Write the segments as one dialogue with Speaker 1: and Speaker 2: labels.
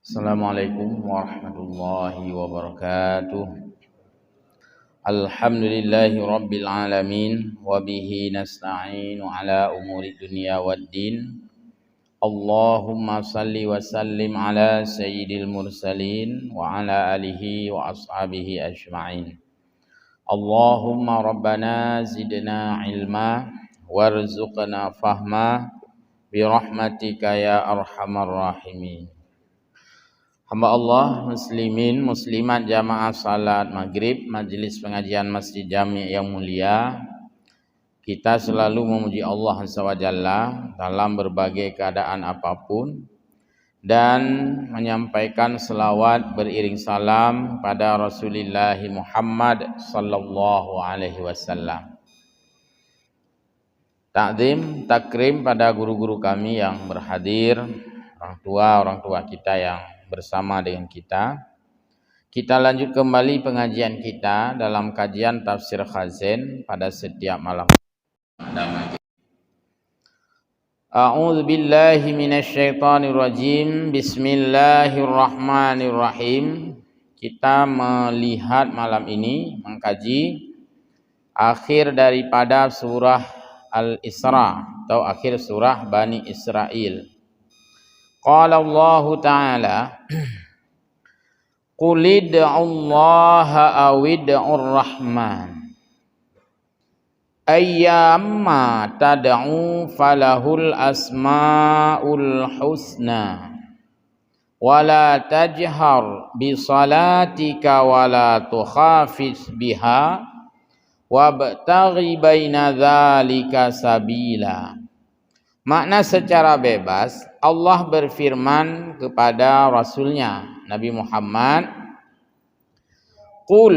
Speaker 1: Assalamualaikum warahmatullahi wabarakatuh. Alhamdulillahi rabbil alamin wa bihi nasta'inu ala umuri dunya waddin. Allahumma salli wa sallim ala sayyidil mursalin wa ala alihi wa ashabihi ajma'in. Allahumma rabbana zidna ilma warzuqna fahma birahmatika ya arhamar rahimin. Hamba Allah, muslimin, muslimat jamaah salat maghrib, majlis pengajian Masjid Jami' yang mulia. Kita selalu memuji Allah SWT dalam berbagai keadaan apapun dan menyampaikan selawat beriring salam pada Rasulullah Muhammad sallallahu alaihi wasallam. Takzim, takrim pada guru-guru kami yang berhadir, orang tua kita yang bersama dengan kita. Kita lanjut kembali pengajian kita dalam kajian tafsir Khazin pada setiap malam. A'udzu billahi minasyaitonir rajim. Bismillahirrahmanirrahim. Kita melihat malam ini mengkaji akhir daripada surah Al-Isra atau akhir surah Bani Israil. Qala Allah Ta'ala Qul id'ullaha awid'ur rahman ayyamma tad'u falahul asma'ul husna wala tajhar bisalatika wala tukhafis biha wabtaghi baina dzalika sabila. Makna secara bebas, Allah berfirman kepada Rasulnya Nabi Muhammad, Qul,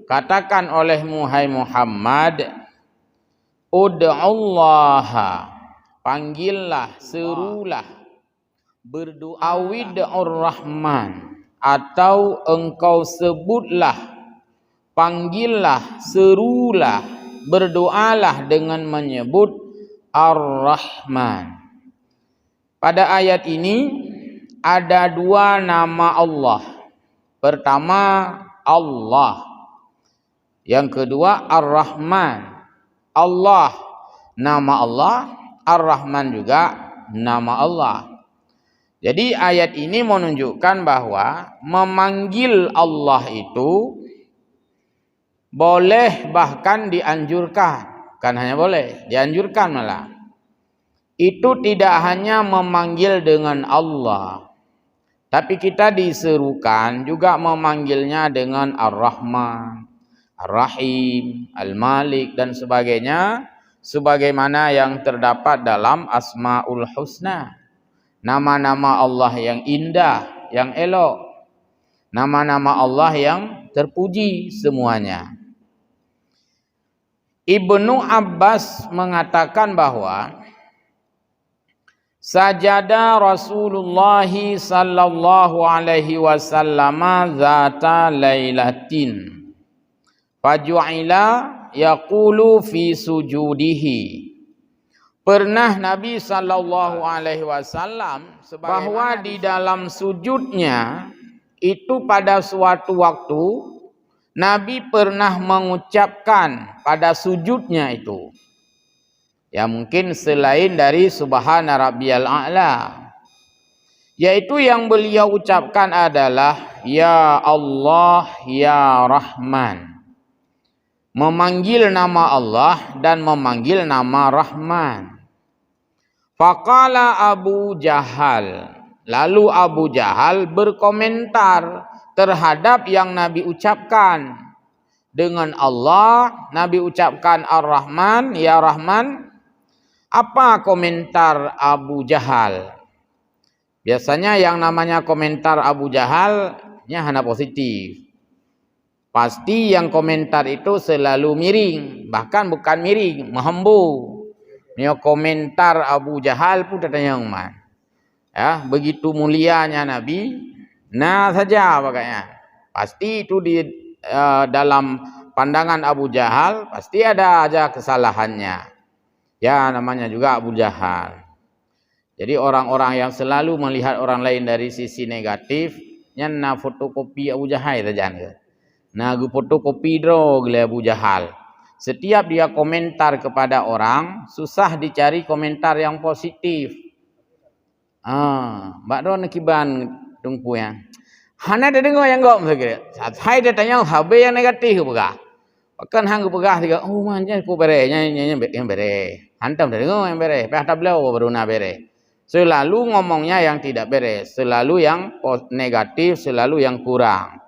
Speaker 1: katakan olehmu hai Muhammad, ud'ullaha, panggillah, serulah, berdoa, awid'ur rahman, atau engkau sebutlah, panggillah, serulah, berdoalah dengan menyebut Ar-Rahman. Pada ayat ini ada dua nama Allah. Pertama Allah, yang kedua Ar-Rahman. Allah nama Allah, Ar-Rahman juga nama Allah. Jadi ayat ini menunjukkan bahwa memanggil Allah itu boleh, bahkan dianjurkan. Kan hanya boleh, dianjurkan malah. Itu tidak hanya memanggil dengan Allah, tapi kita diserukan juga memanggilnya dengan Ar-Rahman, Ar-Rahim, Al-Malik dan sebagainya, sebagaimana yang terdapat dalam Asmaul Husna. Nama-nama Allah yang indah, yang elok. Nama-nama Allah yang terpuji semuanya. Ibnu Abbas mengatakan bahwa sajada Rasulullah sallallahu alaihi wasallam zata lailatin faju'ila yaqulu fi sujudihi. Pernah Nabi sallallahu alaihi wasallam bahwa di dalam sujudnya itu pada suatu waktu Nabi pernah mengucapkan pada sujudnya itu, ya mungkin selain dari Subhana Rabbiyal A'la, yaitu yang beliau ucapkan adalah Ya Allah, Ya Rahman, memanggil nama Allah dan memanggil nama Rahman. Faqala Abu Jahal, lalu Abu Jahal berkomentar terhadap yang Nabi ucapkan. Dengan Allah Nabi ucapkan Ar-Rahman, Ya Rahman. Apa komentar Abu Jahal? Biasanya yang namanya komentar Abu Jahalnya hanya positif. Pasti yang komentar itu selalu miring, bahkan bukan miring, menghembu. Ini komentar Abu Jahal pun datanya umat. Ya, begitu mulianya Nabi, nah saja pakainya. Pasti itu di dalam pandangan Abu Jahal pasti ada aja kesalahannya. Ya namanya juga Abu Jahal. Jadi orang-orang yang selalu melihat orang lain dari sisi negatif, na fotokopi Abu Jahal saja ke. Na gu fotokopi dro gele Abu Jahal. Setiap dia komentar kepada orang, susah dicari komentar yang positif. Mbak do nakiban tungpu ya. Hana ada dengar yang gak mesti. Saya dia tanya habe yang negatif ke. Kan hang pegah tiga, oh manja ku bere, yang bere. Hantam dari yang bere, pihak beliau baru na bere. Selalu ngomongnya yang tidak beres, selalu yang negatif, selalu yang kurang.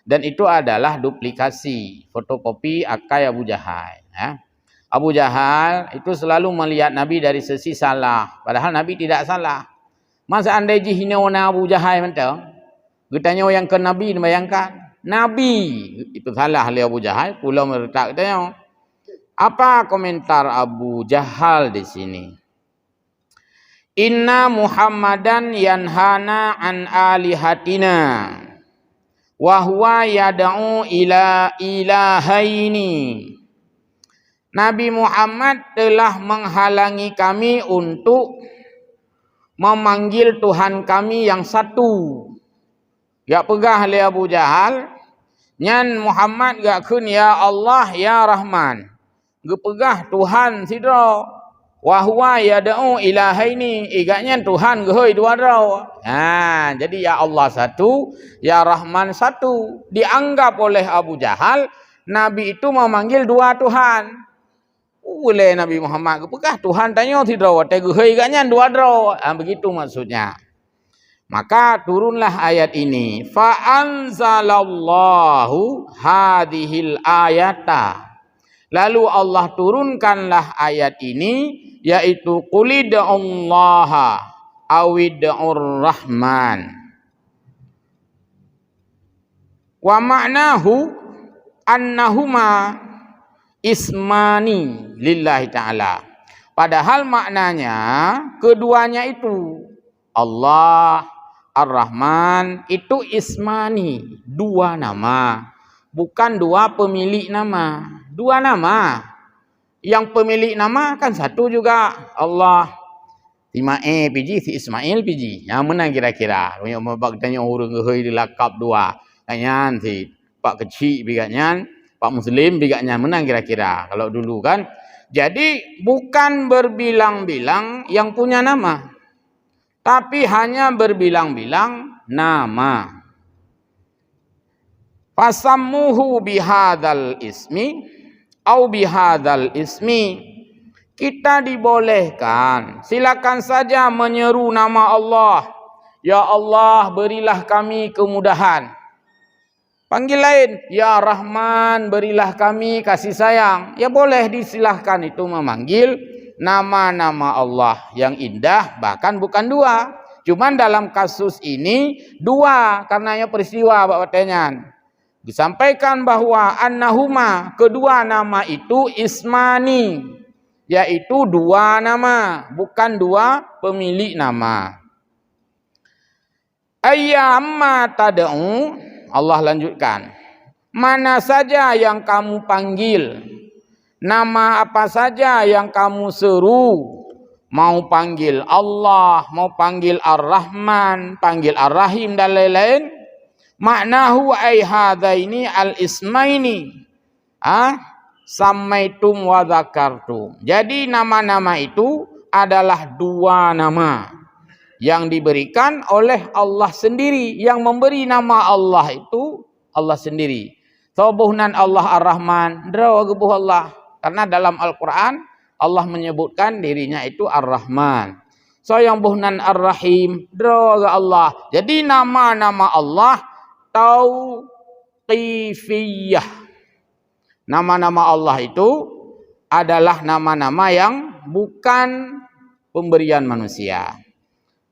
Speaker 1: Dan itu adalah duplikasi, fotokopi akai Abu Jahal. Ya. Abu Jahal itu selalu melihat Nabi dari sisi salah, padahal Nabi tidak salah. Masa andai jihina Abu Jahal mentang, getanya yang ke Nabi bayangkan, Nabi itu salah oleh Abu Jahal, pulau meretak tanya. Apa komentar Abu Jahal di sini? Inna Muhammadan yanhana an alihatina wa huwa yad'u ila ilahaini. Nabi Muhammad telah menghalangi kami untuk memanggil Tuhan kami yang satu. Gak pegah oleh Abu Jahal, nyan Muhammad gak kun ya Allah ya Rahman. Gak pegah Tuhan sidro. Wahwa yad'u ilahaini, igaknya Tuhan gehoi dua draw. Jadi ya Allah satu, ya Rahman satu. Dianggap oleh Abu Jahal Nabi itu memanggil dua Tuhan. Oleh Nabi Muhammad kepekah Tuhan tanya ti draw, te gehoi igaknya dua draw. Begitu maksudnya. Maka turunlah ayat ini, fa anzalallahu hadhil ayata. Lalu Allah turunkanlah ayat ini, yaitu qulid'allaha awid'ur rahman. Wa ma'nahu annahuma ismani lillahi ta'ala. Padahal maknanya keduanya itu Allah, Ar-Rahman itu ismani, dua nama. Bukan dua pemilik nama. Dua nama. Yang pemilik nama kan satu juga. Allah. Piji, si Ismail piji. Yang mana kira-kira? Yang mabak tanya orang gehoi dilakap dua. Tanya si Pak Kecil biganya, Pak Muslim biganya. Mana kira-kira? Kalau dulu kan. Jadi bukan berbilang-bilang yang punya nama. Tapi hanya berbilang-bilang nama. Fasammuhu bihadzal ismi au bihadzal ismi. Kita dibolehkan, silakan saja menyeru nama Allah. Ya Allah, berilah kami kemudahan. Panggil lain, ya Rahman, berilah kami kasih sayang. Ya boleh disilahkan itu memanggil nama-nama Allah yang indah, bahkan bukan dua. Cuman dalam kasus ini dua, karenanya peristiwa Bapak Tenyan. Disampaikan bahwa annahuma, kedua nama itu ismani, yaitu dua nama, bukan dua pemilik nama. Ayyamma tad'u, Allah lanjutkan, mana saja yang kamu panggil, nama apa saja yang kamu seru, mau panggil Allah, mau panggil Ar-Rahman, panggil Ar-Rahim dan lain-lain, maknahu ay hadaini al-ismaini. Samaitum wa dzakartum. Jadi nama-nama itu adalah dua nama yang diberikan oleh Allah sendiri. Yang memberi nama Allah itu Allah sendiri. Sabuhnan Allah Ar-Rahman, drawagebuh Allah. Karena dalam Al-Quran Allah menyebutkan dirinya itu Ar-Rahman. So yang buhnan Ar-Rahim, drawaga Allah. Jadi nama-nama Allah tauqifiyah. Nama-nama Allah itu adalah nama-nama yang bukan pemberian manusia.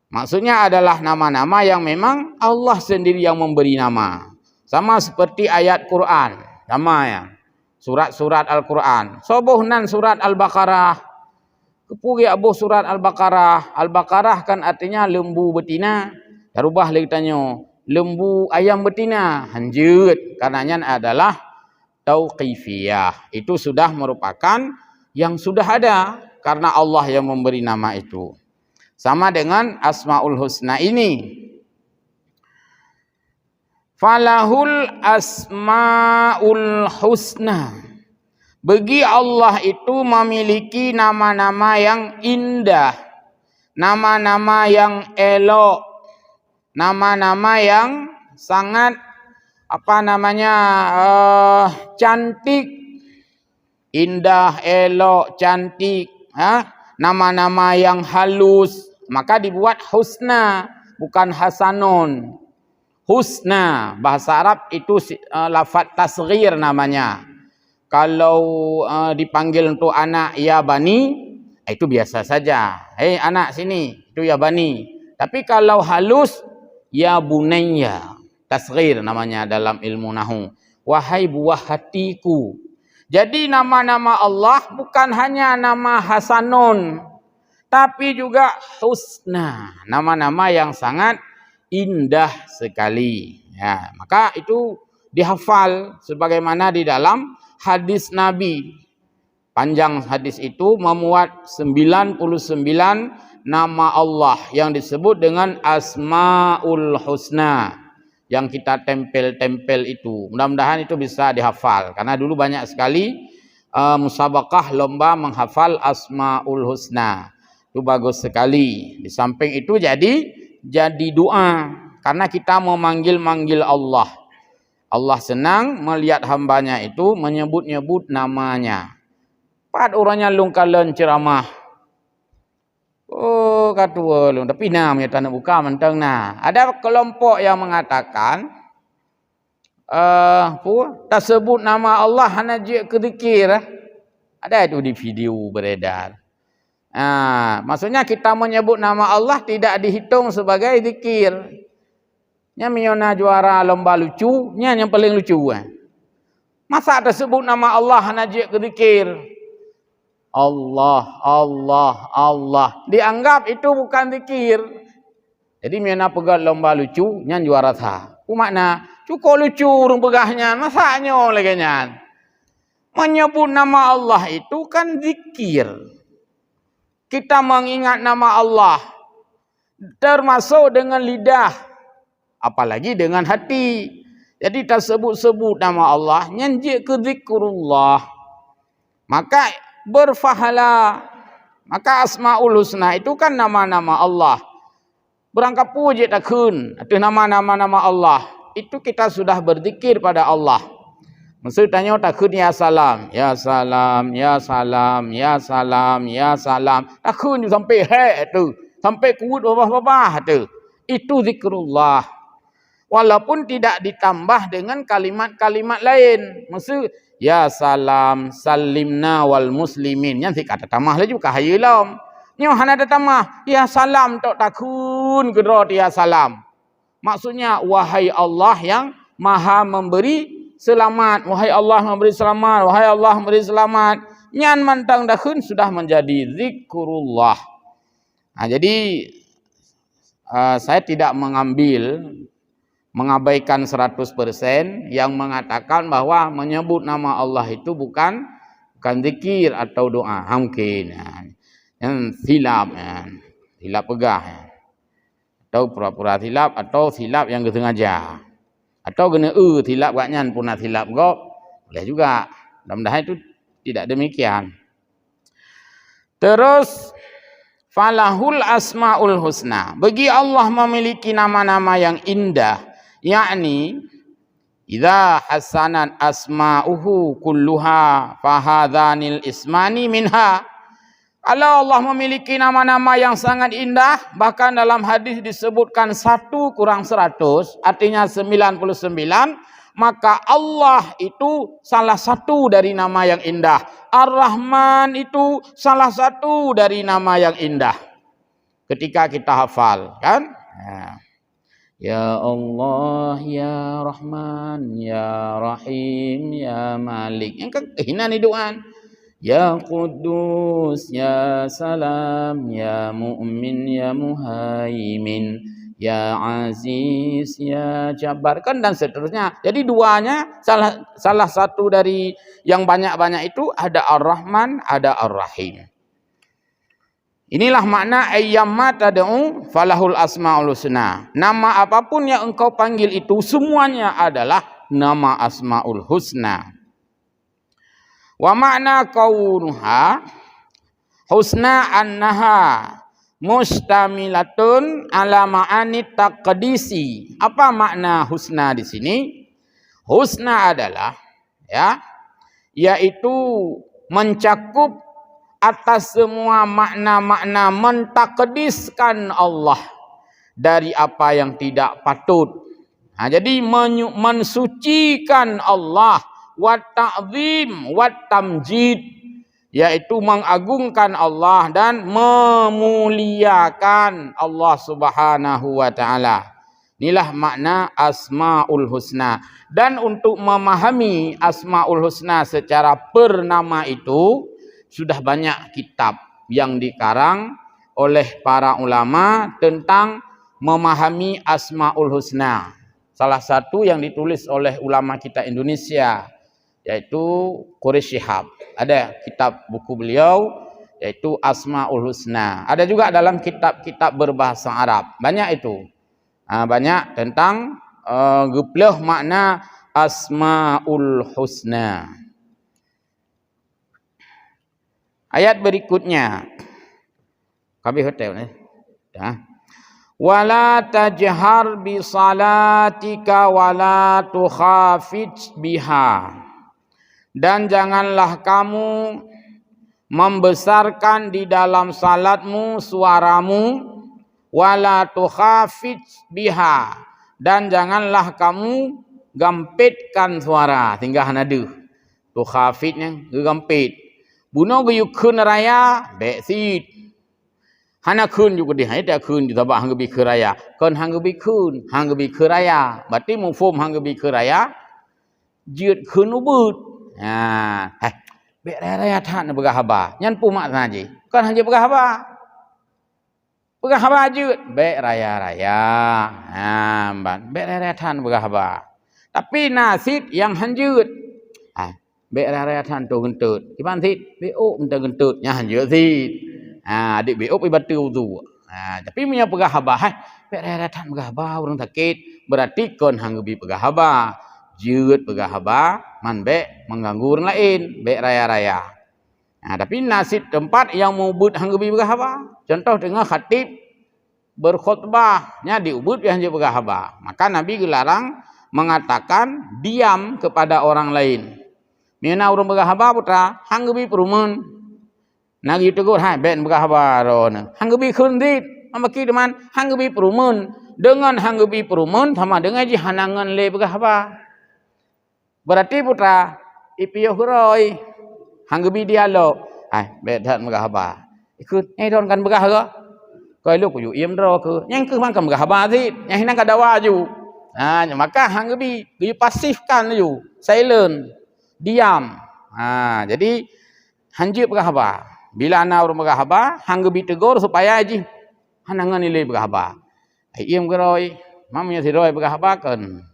Speaker 1: Maksudnya adalah nama-nama yang memang Allah sendiri yang memberi nama. Sama seperti ayat Quran. Sama ya. Surat-surat Al-Quran. Sobuhnan surat Al-Baqarah. Kepugi abuh surat Al-Baqarah. Al-Baqarah kan artinya lembu betina. Darubah lagi tanya. Lembu ayam betina, hanjut, karenanya adalah tauqifiyah. Itu sudah merupakan yang sudah ada karena Allah yang memberi nama itu. Sama dengan Asmaul Husna ini. Falahul Asmaul Husna. Bagi Allah itu memiliki nama-nama yang indah, nama-nama yang elok, nama-nama yang sangat cantik, indah, elok, cantik, nama-nama yang halus, maka dibuat husna, bukan hasanun. Husna, bahasa Arab itu lafaz tasghir namanya. Kalau dipanggil untuk anak ya bani, itu biasa saja. Hei anak sini, itu ya bani. Tapi kalau halus, ya bunayya. Tasghir namanya dalam ilmu nahu. Wahai buah hatiku. Jadi nama-nama Allah bukan hanya nama hasanun, tapi juga husna. Nama-nama yang sangat indah sekali. Ya, maka itu dihafal sebagaimana di dalam hadis Nabi. Panjang hadis itu memuat 99 nama Allah yang disebut dengan Asmaul Husna yang kita tempel-tempel itu. Mudah-mudahan itu bisa dihafal karena dulu banyak sekali musabaqah lomba menghafal Asmaul Husna. Itu bagus sekali. Di samping itu jadi doa karena kita mau manggil Allah. Allah senang melihat hambanya itu menyebut-nyebut namanya. Pat orangnya lungkalan ceramah. Oh, katua lung. Tapi namanya tanah buka mentang nah. Ada kelompok yang mengatakan, tak sebut nama Allah hanya ke zikir. Ada itu di video beredar. Maksudnya kita menyebut nama Allah tidak dihitung sebagai zikir. Nya miona juara lomba lucu, nya yang paling lucu. Masa tersebut nama Allah najik ke zikir. Allah, Allah, Allah. Dianggap itu bukan zikir. Jadi miona pegang lomba lucu, nya juara sah. Makna cukup lucu urung pegahnya, masanya lagi nya. Menyebut nama Allah itu kan zikir. Kita mengingat nama Allah termasuk dengan lidah. Apalagi dengan hati. Jadi tak sebut-sebut nama Allah, nyanjik ke zikrullah. Maka berfahala. Maka Asmaul Husna itu kan nama-nama Allah. Berangkat puji takun. Itu nama-nama Allah. Itu kita sudah berzikir pada Allah. Maksudnya takun ya salam. Ya salam, ya salam, ya salam, ya salam. Takun sampai itu. Sampai kuut babah-babah itu. Itu zikrullah. Walaupun tidak ditambah dengan kalimat-kalimat lain. Maksud, ya salam, salimna wal muslimin. Yang kata tamah lagi bukan hayalam. Nyo hana ada tamah. Ya salam tok takun kedrot ya salam. Maksudnya, wahai Allah yang maha memberi selamat. Wahai Allah memberi selamat. Wahai Allah memberi selamat. Nyan mantang dakun sudah menjadi zikrullah. Jadi, saya tidak mengabaikan 100% yang mengatakan bahwa menyebut nama Allah itu bukan zikir atau doa. Mungkin yang silap, silap pegah, atau pura-pura silap, atau silap yang sengaja, atau kena silap gaknya pun silap kok boleh juga. Mudah-mudahan itu tidak demikian. Terus falahul asmaul husna. Bagi Allah memiliki nama-nama yang indah. Yakni idza hasanan asma'uhu kulluha fahadhanil ismani minha. Kalau Allah memiliki nama-nama yang sangat indah, bahkan dalam hadis disebutkan 1 kurang 100, artinya 99, maka Allah itu salah satu dari nama yang indah. Ar-Rahman itu salah satu dari nama yang indah. Ketika kita hafal, kan? Ya Allah, ya Rahman, ya Rahim, ya Malik. Yang kehina ni doa. Ya Qudus, ya Salam, ya Mu'min, ya Muhaimin, ya Aziz, ya Jabbar, kan dan seterusnya. Jadi duanya salah satu dari yang banyak-banyak itu ada Ar-Rahman, ada Ar-Rahim. Inilah makna ayyamma tad'u falahul asmaul husna. Nama apapun yang engkau panggil itu semuanya adalah nama asmaul husna. Wa makna kaunuha husna annaha mustamilatun ala ma'ani taqdisi. Apa makna husna di sini? Husna adalah yaitu mencakup atas semua makna-makna mentakdiskan Allah dari apa yang tidak patut. Jadi mensucikan Allah, wa ta'zim wa tamjid, yaitu mengagungkan Allah dan memuliakan Allah Subhanahu wa taala. Inilah makna Asmaul Husna. Dan untuk memahami Asmaul Husna secara pernama itu sudah banyak kitab yang dikarang oleh para ulama tentang memahami Asmaul Husna. Salah satu yang ditulis oleh ulama kita Indonesia yaitu Quraish Shihab. Ada kitab buku beliau yaitu Asmaul Husna. Ada juga dalam kitab-kitab berbahasa Arab. Banyak itu. Banyak tentang gepleh makna Asmaul Husna. Ayat berikutnya. Kabeh hotel ni. Wala tajhar bi salatika wala tukhafit biha. Dan janganlah kamu membesarkan di dalam salatmu suaramu, wala tukhafit biha, dan janganlah kamu gampitkan suara. Tinggal nada. Tukhafitnya gampit. Buno ge yukun raya beksit. Hana kun juga di haida kun di tabak hang bi keraya. Kon hang bi kun, hang bi keraya. Berarti mufhum hang bi keraya. Jiut kun ubut. Bek raya tan begah haba. Nyan pu mak naji. Kon hang begah haba. Begah haba jiut bek raya-raya. Ban bek raya tan begah haba. Tapi nasid yang hanjut. Bek raya tan tu gentut. Iban sid beo minta gentut nya hanjut sid. Adik beo pi batu tu. Tapi punya pegah haba bek raya tan pegah haba orang sakit. Berarti kon hang bi pegah haba. Jeut pegah haba man bek mengganggu orang lain, bek raya-raya. Tapi nasid tempat yang mubut hang bi pegah haba. Contoh dengan khatib berkhutbah nya diubut yang hanjut pegah haba. Maka Nabi gelarang mengatakan diam kepada orang lain. Mina urang begah haba putra hang bi perumun nagi tegur ben begah haba ron hang bi kun dit amaki deman hang bi perumun dengan hang bi perumun sama dengan ji hanangan le begah haba. Berarti putra ipiyo huroi hang bi dialog bet dat begah haba ikut ron kan begah ga koi lu ku iem ro ke yang ke mang kan begah haba dit yang hinang ka dawa ju. Maka hang bi pasifkan ju silent. Diam. Jadi hanjut pegah haba. Bila ana urang pegah haba, hang bi tegur supaya ji hanangan nilai pegah haba. Iem geroi, mamnya si roi pegah haba kan.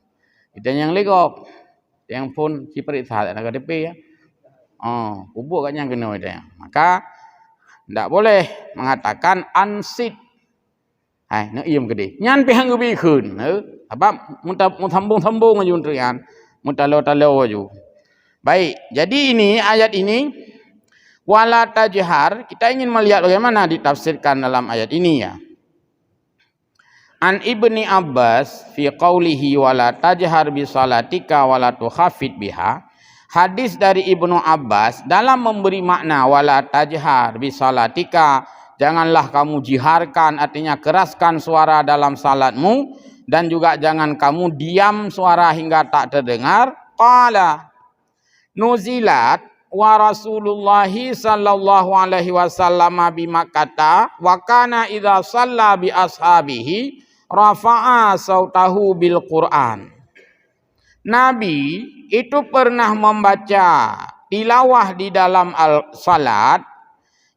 Speaker 1: Kita yang legok. Yang pun si periksa nak KTP ya. Kubur kat yang kena dia. Maka ndak boleh mengatakan ansit. Nak iem gede. Nyan pi hang bi keun. Apa mun sambung-sambung ajun trian. Mun talo-talo aju. Baik, jadi ini ayat ini wala tajhar, kita ingin melihat bagaimana ditafsirkan dalam ayat ini ya. An Ibni Abbas fi qaulihi wala tajhar bi salatika wala tukhafit biha. Hadis dari Ibnu Abbas dalam memberi makna wala tajhar bi salatika, janganlah kamu jiharkan, artinya keraskan suara dalam salatmu, dan juga jangan kamu diam suara hingga tak terdengar. Qala nuzilat wa Rasulullah sallallahu alaihi wasallam bi Makkah wa kana idza shalla bi ashabihi rafa'a sautahu bil Quran. Nabi itu pernah membaca tilawah di dalam salat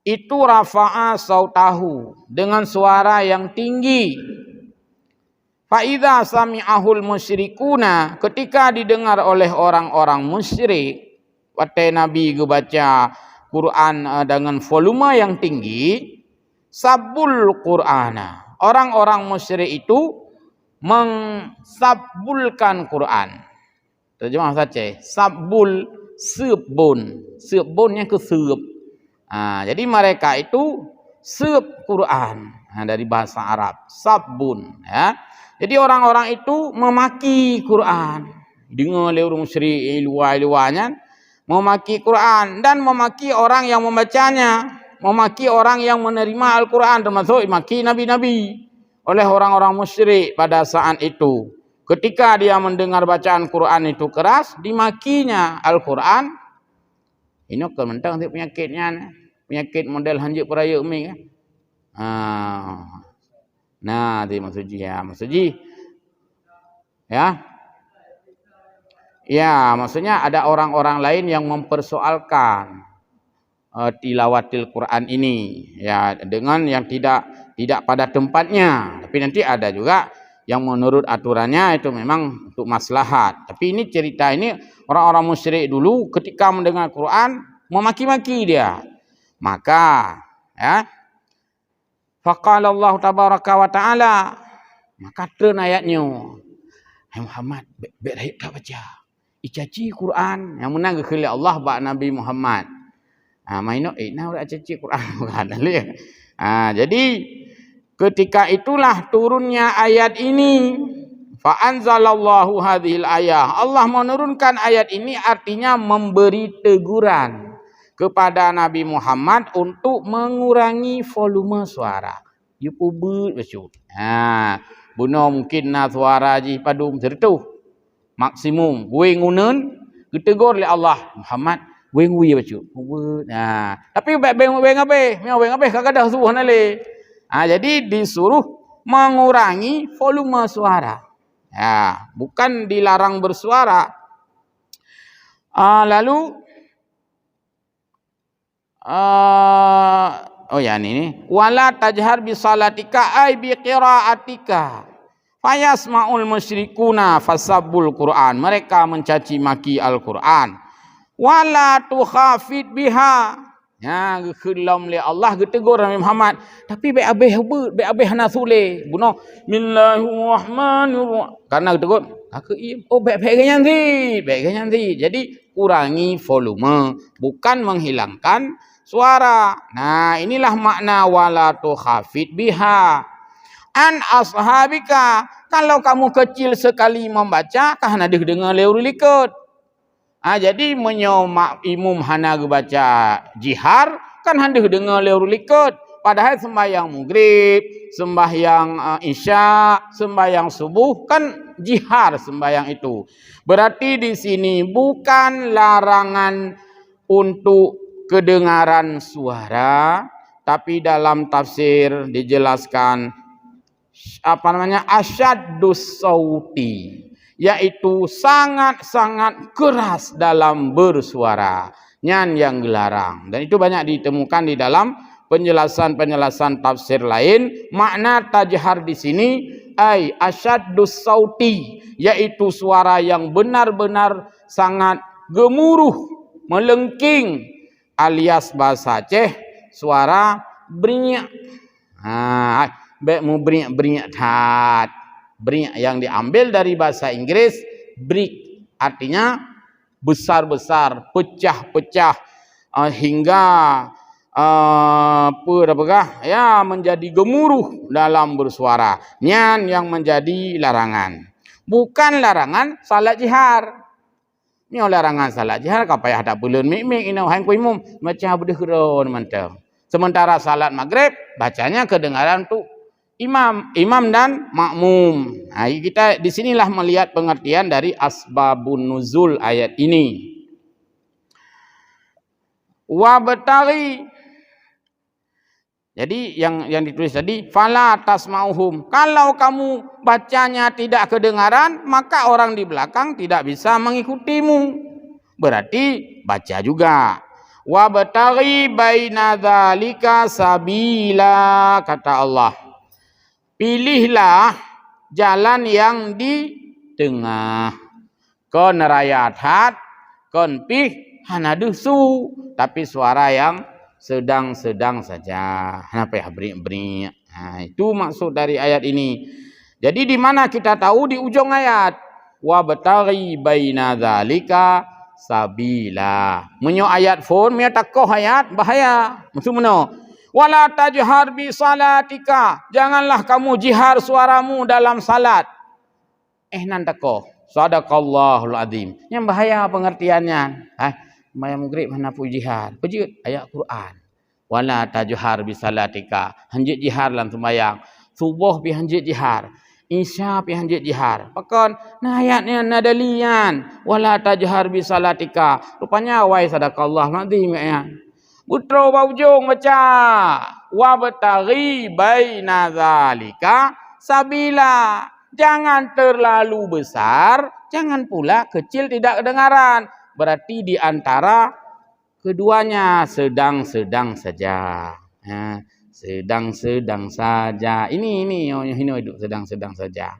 Speaker 1: itu rafa'a sautahu dengan suara yang tinggi. Fa idza sami'ahul musyrikuna, ketika didengar oleh orang-orang musyrik, waktu Nabi baca Quran dengan volume yang tinggi, sabbul Qur'ana. Orang-orang musyrik itu mengsabbulkan Quran. Terjemah saja, sabbul, sebun. Sebunnya ke seb. Jadi mereka itu seb Quran. Dari bahasa Arab, sabbun. Ya. Jadi orang-orang itu memaki Quran. Dengar oleh orang musyrik luar-luarnya, memaki Quran dan memaki orang yang membacanya, memaki orang yang menerima Al-Quran, termasuk memaki nabi-nabi oleh orang-orang musyrik pada saat itu. Ketika dia mendengar bacaan Quran itu keras, dimakinya Al-Quran. Ini kan mentang penyakitnya, penyakit model hanjik peraya umi kan. Nah, di maksudji ya, maksudji ya. Ya, maksudnya ada orang-orang lain yang mempersoalkan tilawatil Quran ini ya dengan yang tidak pada tempatnya. Tapi nanti ada juga yang menurut aturannya itu memang untuk maslahat. Tapi ini cerita ini orang-orang musyrik dulu ketika mendengar Quran memaki-maki dia. Maka ya faqala Allah tabaraka wa taala, maka turun ayatnya. Hai Muhammad, baik tak baca. Icaci Quran yang menang ke Allah bak Nabi Muhammad. Maino nah udah caci Quran bukan ya. Jadi ketika itulah turunnya ayat ini. Fa anzalallahu hadhil ayah. Allah menurunkan ayat ini artinya memberi teguran kepada Nabi Muhammad untuk mengurangi volume suara. You pubut besok. Buno mungkin na suara ji padum tertuh. Maksimum gue ngunun ditegur oleh Allah Muhammad gue ngui besok. Tapi beng abe kagak dah suruh nale. Jadi disuruh mengurangi volume suara. Ya, bukan dilarang bersuara. Lalu ini wala tajhar bi salatika ay bi qiraatika fayasmaul musyrikuna fasabbul Quran. Mereka mencaci maki Al-Quran. Wala tukhafid biha. Ya, kelam le Allah getegur Nabi Muhammad. Tapi be abeh hana sule. Buno Bismillahirrahmanirrahim. Karena getegur, baik nanti. Jadi kurangi volume, bukan menghilangkan suara. Nah, inilah makna wala tukhafid biha. An ashabika, kalau kamu kecil sekali membaca, kah nadih dengar leur likut. Jadi menyomak imum hana baca jihar kan handih dengar leur likut. Padahal sembahyang maghrib, sembahyang isya, sembahyang subuh kan jihar sembahyang itu. Berarti di sini bukan larangan untuk kedengaran suara, tapi dalam tafsir dijelaskan asyaddus sauti, yaitu sangat-sangat keras dalam bersuara, yang dilarang. Dan itu banyak ditemukan di dalam penjelasan tafsir lain. Makna tajhar di sini ay asyaddus sauti, yaitu suara yang benar-benar sangat gemuruh, melengking, alias bahasa Aceh suara berinyak. Mau berinyak tat. Berinyak yang diambil dari bahasa Inggris break, artinya besar-besar, pecah-pecah hingga menjadi gemuruh dalam bersuara. Yang menjadi larangan. Bukan larangan salat jihar. Ini larangan salat jihar kapaya ada bulan mik-mik ini hang kuimum macam berdehron mantap. Sementara salat maghrib bacanya kedengaran tuh imam dan makmum. Kita di sinilah melihat pengertian dari asbabun nuzul ayat ini. Wabtaghi. Jadi yang ditulis tadi fala tasma'uhum. Kalau kamu bacanya tidak kedengaran, maka orang di belakang tidak bisa mengikutimu. Berarti baca juga. Wabtaghi baina dzalika sabila, kata Allah. Pilihlah jalan yang di tengah. Kon rayat hat, kon pih hana dusu, tapi suara yang sedang-sedang saja. Kenapa ya berik-berik? Nah, itu maksud dari ayat ini. Jadi di mana kita tahu? Di ujung ayat. Wa bataghi baina dzalika sabila. Menyo ayat phone, mia takoh ayat bahaya. Maksud mana? Wala tajhar bi salatika. Janganlah kamu jihar suaramu dalam salat. Nan takoh. Sadaqallahul azim. Yang bahaya pengertiannya. Sembahyang maghrib mana pu jihar. Pejut ayat Quran. Wala tajhar bi salatika. Hanjit jihar dalam sembahyang. Subuh pi hanjit jihar. Isya pi hanjit jihar. Pakon nah ayatnya nadalian. Wala tajhar bi salatika. Rupanya wai sadaqallahul azim ya. Putro baujung baca wa bataghi baina zalika sabila. Jangan terlalu besar, jangan pula kecil tidak kedengaran. Berarti di antara keduanya sedang-sedang saja. Sedang-sedang saja. Ini hidup sedang-sedang saja.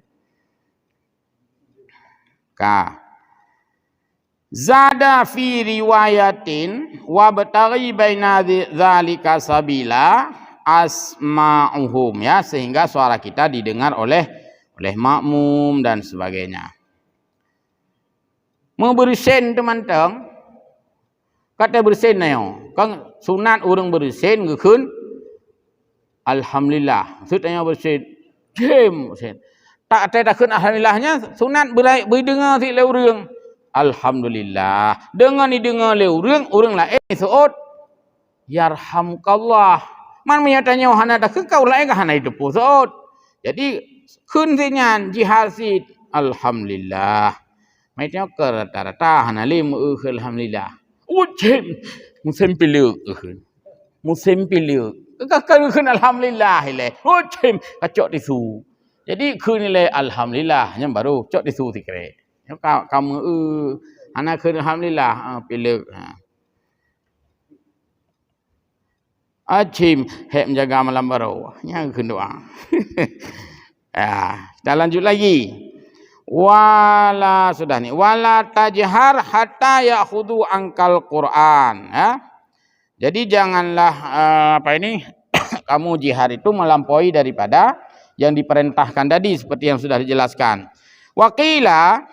Speaker 1: Zada fi riwayatin wa bataghi baina dzalika sabila asma'uhum ya, sehingga suara kita didengar oleh makmum dan sebagainya. Mau bersin teman-teman. Kata bersin nayo. Kan sunat orang bersin gekeun alhamdulillah. Maksudnya bersin jem bersin. Tak keun alhamdulillahnya sunat berdengar si le urang. Alhamdulillah. Dengan didengar le urang lain seot yarhamkallah. Man menyatanya hana dak kau lain ka hana itu seot. Jadi kun sinyan jihasid alhamdulillah. Maitnya ke rata-rata hana lim alhamdulillah. Ujem musim pilih musim pilih. Kun alhamdulillah le. Ujem kacok tisu. Jadi kun le alhamdulillah nya baru cok tisu tikre. Kamu anak kun alhamdulillah pilih. Ajim hek menjaga malam baru. Nya kun doa. Kita lanjut lagi. Wala sudah nih. Wala tajhar hatta ya'khudhu angkal Quran. Ya. Jadi janganlah kamu jihar itu melampaui daripada yang diperintahkan tadi seperti yang sudah dijelaskan. Waqila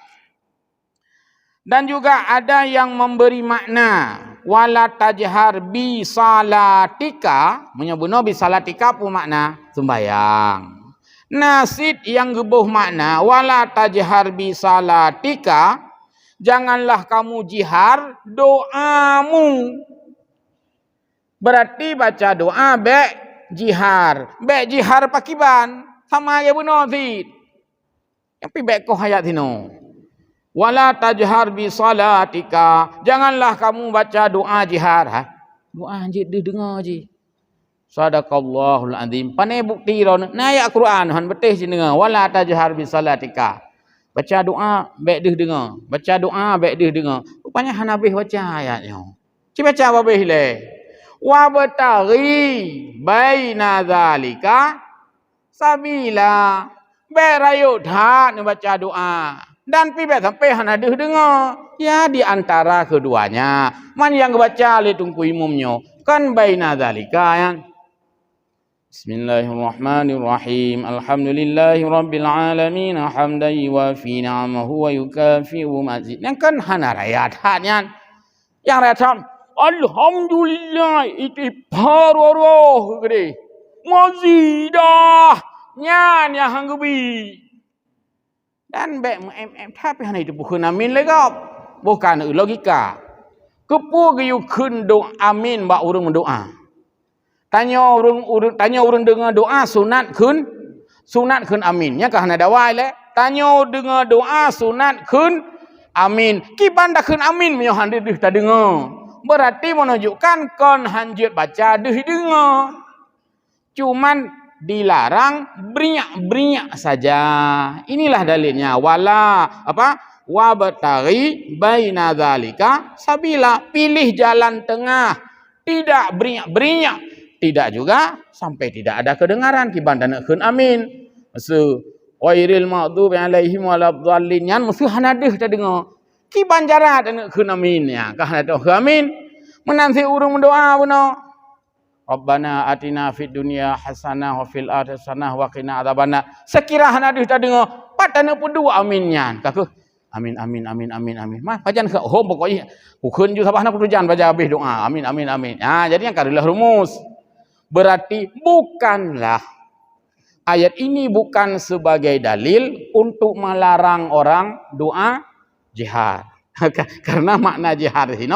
Speaker 1: dan juga ada yang memberi makna wala tajhar bi salatika, menyebut bi salatika pu makna sembahyang. Nasid yang gebuh makna wala tajhar bi salatika, janganlah kamu jihar doamu. Berarti baca doa jihar pakiban sama ya buno sid. Tapi ko hayat tino. Wala tajhar bi salatika, janganlah kamu baca doa jihar. Doa anjir dengar je. Sadaqallahul azim. Panai bukti ron. Nah ayat Quran han betih je dengar. Wala tajhar bi salatika. Baca doa dengar. Baca doa dengar. Rupanya han habis baca ayatnya. Ci baca habis le. Wa bataghi baina zalika sabila. Berayu dah ni baca doa. Dan pi sampai han ada dengar. Ya di antara keduanya. Man yang baca le tungku imumnya. Kan baina zalika ya. Bismillahirrahmanirrahim. Alhamdulillahi rabbil alamin. Hamdan yuwafi ni'amahu wa yukafi'u mazid. Yang kan hana ayat hatnya. Yang ayat alhamdulillah itu paroroh gede. Mazidah nyan yang hanggubi. Dan tapi hana itu bukan amin legap. Bukan logika. Kepu geyu kun do amin ba urang mendoa. Tanya orang dengar doa sunat kun aminnya kah hana dawai le. Tanya dengar doa sunat kun amin. Ki banda kun amin menyo handir ta dengar. Berarti menunjukkan kon hanjut baca deh dengar. Cuman dilarang berinyak saja. Inilah dalilnya. Wala wa bataghi baina dzalika sabila. Pilih jalan tengah. Tidak berinyak. Tidak juga sampai tidak ada kedengaran kibanda nak kun amin. Maksud ghairil maghdubi alaihim waladdallin yan musuh hanadeh ta dengar. Ki banjara nak kun amin ya. Kah ada amin. Menanti urang mendoa beno. Rabbana atina fid dunya hasanah wa fil akhirati hasanah wa qina adzabannar. Sekira hana deus dengar, patana pun dua aminnya. Kaku amin amin amin amin amin. Mah bacan ke hom pokoknya. Hukeun ju sabahna kudu jangan baca habis doa. Amin amin amin. Nah, jadi yang kadilah rumus. Berarti bukanlah ayat ini bukan sebagai dalil untuk melarang orang doa jihad. Karena makna jihad ini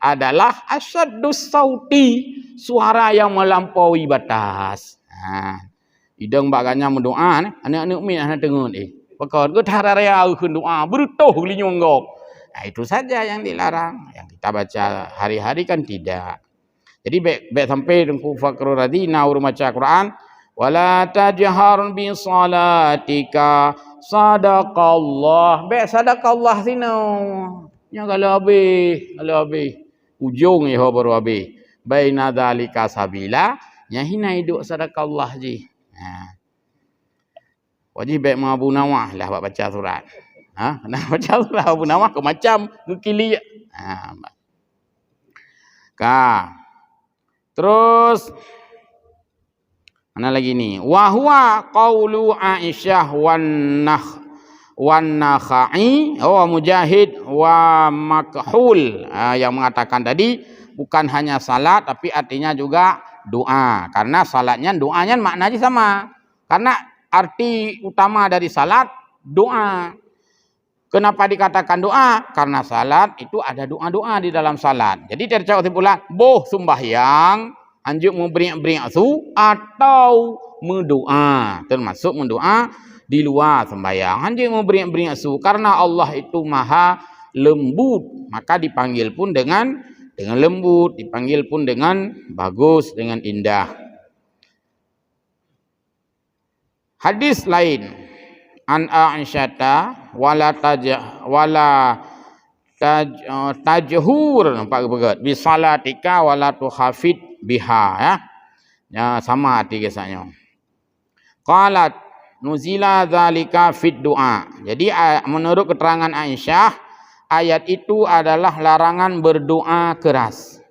Speaker 1: adalah asyadus sauti, suara yang melampaui batas. Idang baganya mendoa, anak-anak min anak dengar Pekor ke tararaya keun doa berutuh linyonggok. Nah, itu saja yang dilarang. Yang kita baca hari-hari kan tidak. Jadi baik sampai dengku fakru radina urut baca Quran, wala tajhar bi salatika sadaqallah. Baik sadaqallah sino. Nya kalau habis ujung ya baru habis. Baina dzalika sabila, nya hina hidup sadaqallah ji. Wajib baik Abu Nawah lah baca surat. Nak baca surat Abu Nawah ke macam ke kili. Terus mana lagi ni? Wa huwa qaulu Aisyah wan Nakhai wa Mujahid wa Makhul. Yang mengatakan tadi bukan hanya salat tapi artinya juga doa. Karena salatnya doanya maknanya sama. Karena arti utama dari salat doa. Kenapa dikatakan doa? Karena salat itu ada doa-doa di dalam salat. Jadi dari cara kesimpulan, boh sembahyang, anjuk memberiak-beriak su atau mendoa. Termasuk mendoa di luar sembahyang. Anjuk memberiak-beriak su. Karena Allah itu maha lembut. Maka dipanggil pun dengan lembut. Dipanggil pun dengan bagus, dengan indah. Hadis lain. An Aisyata wala tajhur nampak begat bi salatika wala tuhafid biha ya. Ya sama arti kisahnya. Qalat nuzila zalika fid du'a. Jadi menurut keterangan Aisyah ayat itu adalah larangan berdoa keras.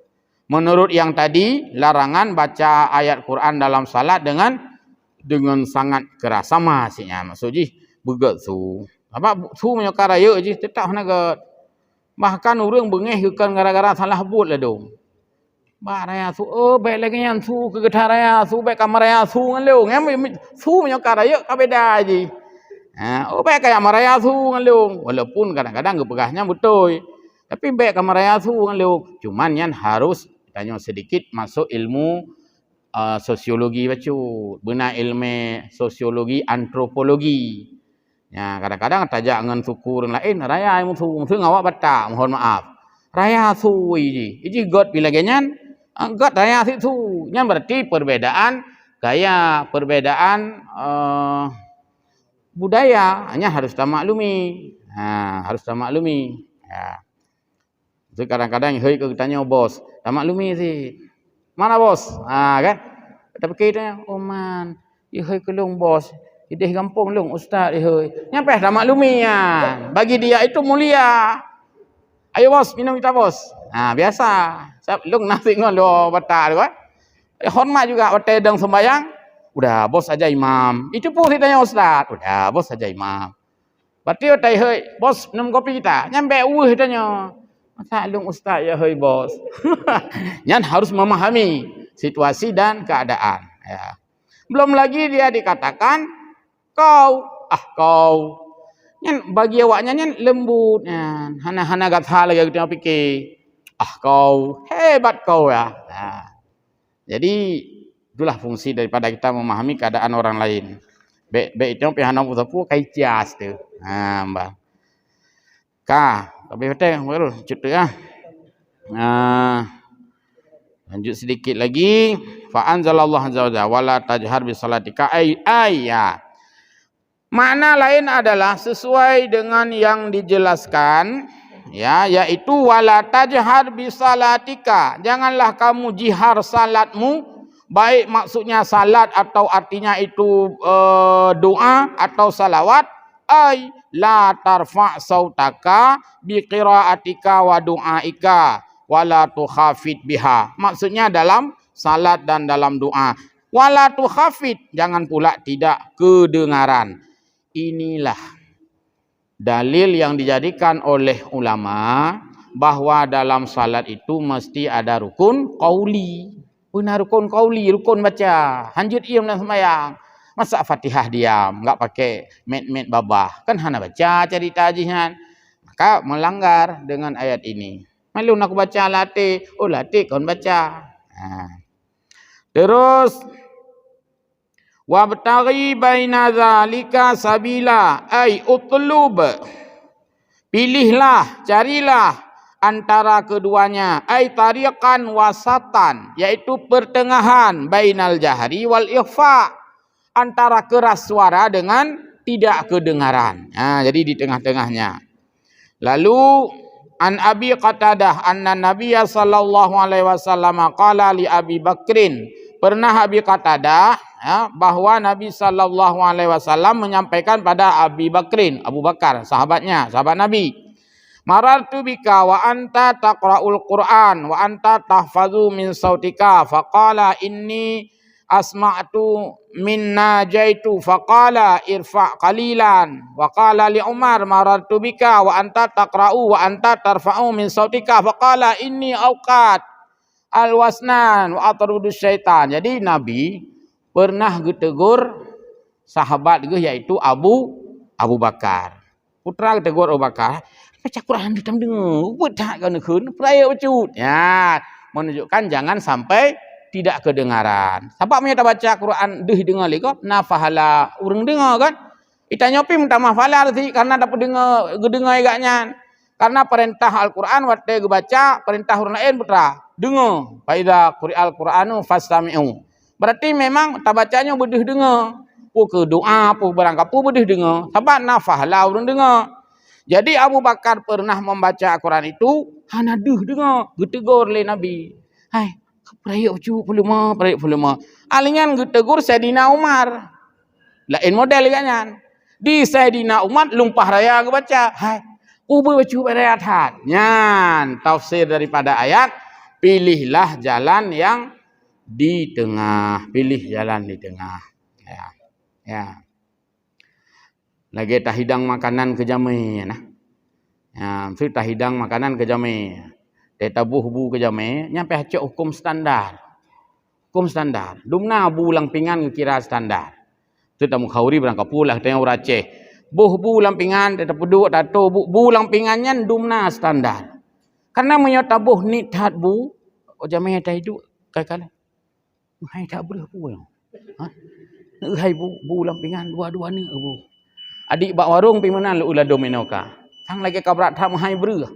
Speaker 1: Menurut yang tadi larangan baca ayat Quran dalam salat dengan sangat keras. Sama hasilnya maksudnya begat su. Apa su menyokar raya je tetap naga. Bahkan orang bengeh kekan gara-gara salah buat lah dong. Ba raya su baik lagi yang su ke getar raya su baik kamar raya su ngan leung. Su menyokar raya ka beda je. Baik kayak maraya su ngan leung. Walaupun kadang-kadang gepegahnya betul. Tapi baik kamar raya su ngan leung. Cuman yang harus tanya sedikit masuk ilmu sosiologi baca. Benar ilmu sosiologi antropologi. Ya, kadang-kadang tajak dengan suku orang lain, raya musuh ngawak batak, mohon maaf. Raya su iji god bila genyan, god raya situ. Yang berarti perbedaan gaya, perbedaan budaya, hanya harus kita maklumi. Harus kita maklumi. Ya. Jadi kadang-kadang hei ke tanya bos, tak maklumi sih. Mana bos? Kan? Tapi kita man, hei kelung bos. Ideh kampung long ustaz hei. Nyampe dah maklumi ya. Bagi dia itu mulia. Ayo bos, minum kita bos. Biasa. Long nasi ngon lo batak kan. Hormat juga batak dang sembayang. Udah bos aja imam. Itu pun ditanya ustaz. Udah bos aja imam. Berarti batak hei, bos minum kopi kita. Nyampe tanya. Masa long ustaz ya hei bos. Yang harus memahami situasi dan keadaan. Ya. Belum lagi dia dikatakan kau nyan bagi awaknya nyan lembut nyan hana gatha lagi kita fikir kau hebat kau ya. Jadi itulah fungsi daripada kita memahami keadaan orang lain. Baik itu pihana pusapu kai cias tu. Mbak tapi betul baru cerita ya. Lanjut sedikit lagi. Fa anzalallahu azza wa jalla wala tajhar bi salatika ayya. Makna lain adalah sesuai dengan yang dijelaskan ya, yaitu wala tajhar bi salatika. Janganlah kamu jihar salatmu, baik maksudnya salat atau artinya itu doa atau salawat. Ay la tarfa sautaka bi qiraatika wa duaika wala tukhafid biha. Maksudnya dalam salat dan dalam doa. Wala tukhafid, jangan pula tidak kedengaran. Inilah dalil yang dijadikan oleh ulama bahwa dalam salat itu mesti ada rukun qauli. Benar rukun qauli, rukun baca. Hanjut iam dan sembahyang. Masa Fatihah diam, enggak pakai met babah. Kan hana baca cerita jihan. Maka melanggar dengan ayat ini. Malu nak baca latih. Oh latih kon baca. Terus wabtaghi baina zalika sabila ay utlub, pilihlah, carilah antara keduanya, ay tariqan wasatan, yaitu pertengahan, bainal jahri wal ikhfa, antara keras suara dengan tidak kedengaran. Jadi di tengah-tengahnya. Lalu an Abi Qatadah anna Nabiyya sallallahu alaihi wasallam qala li Abi Bakrin, pernah Abi Qatadah bahwa Nabi sallallahu alaihi wasallam menyampaikan pada Abi Bakrin, Abu Bakar, sahabatnya, sahabat Nabi, marartu bika wa anta taqra'ul Qur'an wa anta tahfazu min sautika faqala inni asma'tu min najaitu faqala irfa' qalilan wa qala li Umar marartu bika wa anta taqra'u wa anta tarfa'u min sautika faqala inni auqat alwasnan wa atrudus syaitan. Jadi Nabi pernah getegur sahabat ge yaitu Abu Bakar. Putra getegur Abu Bakar, baca Quran ditam dengar, bedak kan keun, peraya ucut. Ya, menunjukkan jangan sampai tidak kedengaran. Sebab kita baca Quran deh dengar liko, nafahala urang dengar kan? Ita nyopi minta mafahala arti karena dapat dengar igaknya. Karena perintah Al-Quran waktu baca, perintah orang lain putra dengar. Faida quri'al Qur'anu fastami'u. Berarti memang tak bacanya bedeh dengar. Pu ke doa, pu berangkat, pu bedeh dengar. Sebab nafahala orang dengar. Jadi Abu Bakar pernah membaca Al-Quran itu hana deh dengar, getegur oleh Nabi. Hai, perayuk cu peluma, perayuk peluma. Alingan getegur Sayyidina Umar. Lain model kan. Di Sayyidina Umar lumpah raya baca. Hai, ubah baca pada ayat. Nyan tafsir daripada ayat, pilihlah jalan yang di tengah, pilih jalan di tengah. Ya. Lagi tahidang makanan ke jami nah. Ya, mesti tahidang makanan ke jami. Data buh ke jami, nyampe hacok hukum standar. Hukum standar. Dumna bu lampingan kira standar. Tu tamu khauri berangkat pulah tengok Aceh. Bu lampingan data peduk tato bu lampingannya dumna standar. Karena menyata buh ni tat bu, jami tah hidup kala. Hai tak boleh bu. Hai bu lampingan dua-dua ni bu. Adik bak warung pi mana ulah domino ka. Sang lagi kabrat tham hai ber.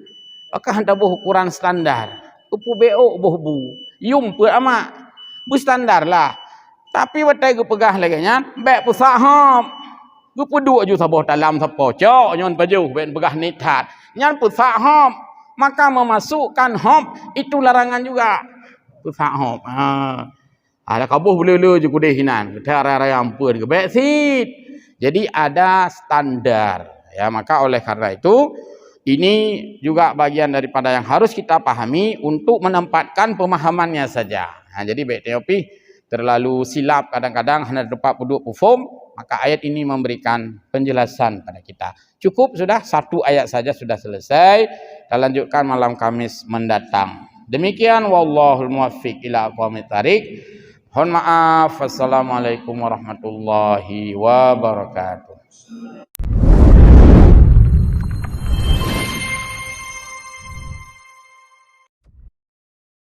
Speaker 1: Maka hantar buh ukuran standar. Upu BO buh bu. Yum per amak. Bu standar lah. Tapi watai gu pegah lagi nya, bek pusat hom. Gu peduk ju saboh dalam sapo cok nyon baju ben pegah nitat. Nyan pusat hom. Maka memasukkan hom itu larangan juga. Pusat hom. Ada kabuh boleh je kudeh hinan. Kita raya ampun ke baik sit. Jadi ada standar. Ya, maka oleh karena itu ini juga bagian daripada yang harus kita pahami untuk menempatkan pemahamannya saja. Jadi baik teopi terlalu silap kadang-kadang hanya dapat duduk perform, maka ayat ini memberikan penjelasan pada kita. Cukup sudah satu ayat saja sudah selesai. Kita lanjutkan malam Kamis mendatang. Demikian wallahul muwaffiq ila aqwamit thariq. Mohon maaf. Wassalamualaikum warahmatullahi wabarakatuh.